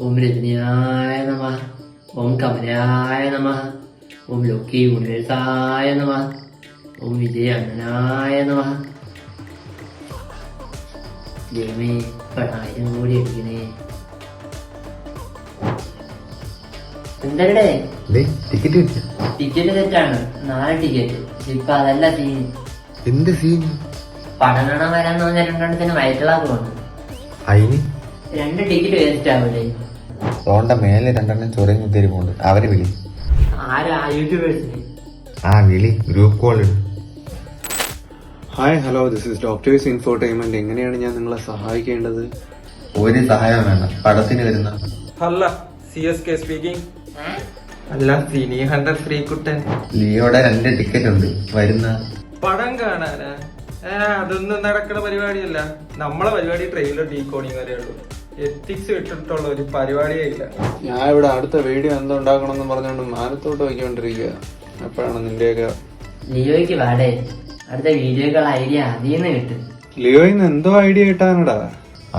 ഓം രജനിയായ നമഃ. ഓം കമലായ നമഃ. ഓം ലോകി യൂണിവേഴ്സായ നമഃ. ഓം വിജയാനനായ നമഃ. ദൈവമേ, 10,000 കൂടി അടിക്കണേ. എന്തരടേ ടിക്കറ്റ് തെറ്റാണ്. 4 ടിക്കറ്റ്. ഇപ്പൊ അതല്ല സീൻ. എന്ത് സീൻ? പടം കാണാൻ വരാന്ന് പറഞ്ഞ 2 വയറ്റിളാക്ക് വന്നു. 2 ടിക്കറ്റ് വേസ്റ്റ് ആവൂലേ? ഓണ്ട മേലെ 2 ചൊറിഞ്ഞു തരുമുണ്ട്. അവരെ വിളി. ആരാ? യൂട്യൂബേഴ്സിന്. വിളി. Group call. Hi, hello, this is doctors infotainment. എങ്ങനെയാണ് ഞാൻ നിങ്ങളെ സഹായിക്കേണ്ടത്? ഒരു സഹായം വേണ്ട. പടത്തിന് വരുന്ന അല്ല, CSK സ്പീക്കിംഗ്. അല്ല, സിനി ഹണ്ടർ ശ്രീകുട്ടൻ. ലിയോടെ 2 ടിക്കറ്റ് ഉണ്ട്. വരുന്ന പടം കാണാനാ? അതൊന്നും നടക്കുന്ന പരിപാടിയല്ല. നമ്മളെ പരിപാടി ട്രെയിലർ ഡീകോഡിങ് വരെ ഉള്ളൂ. എത്തിക്സ് വിട്ടിട്ടുള്ള ഒരു പരിപാടിയേ ഇല്ല. ഞാൻ ഇവിടെ അടുത്ത വീഡിയോ എന്തുണ്ടാക്കണം എന്ന് പറഞ്ഞുകൊണ്ട് മാനത്തോട്ട് വയ്ക്കൊണ്ടിരിക്കുക. എപ്പോഴാണ് നിന്റെയൊക്കെ ലിയോയ്ക്ക് വാടേ. അടുത്ത വീഡിയോക്കുള്ള ഐഡിയ അതിന്ന് കിട്ടും. ലിയോയിന്ന് എന്തോ ഐഡിയ കിട്ടാനടാ?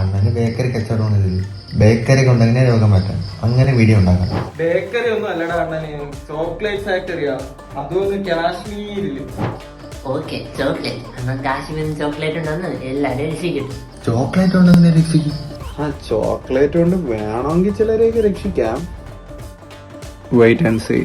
അണ്ണന് ബേക്കറി കച്ചവടം. ബേക്കറി കൊണ്ട് എങ്ങനെ രോഗം മാറ്റാം, അങ്ങനെ വീഡിയോ ഉണ്ടാക്കാം. ബേക്കറി ഒന്നും അല്ലടാ അണ്ണന്, ചോക്ലേറ്റ് ഫാക്ടറിയാ. അതൊന്ന് കാശ്മീരില്. Okay, chocolate. എന്നാൽ കാശ്മീരിൽ ചോക്ലേറ്റ് ഉണ്ടെന്ന് എല്ലാരും രക്ഷിക്കട്ടെ. ചോക്ലേറ്റ് ഉണ്ടെങ്ങനെ രക്ഷിക്കും? ചോക്ലേറ്റ് കൊണ്ട് വേണമെങ്കിൽ ചിലരെയൊക്കെ രക്ഷിക്കാം. Wait and see.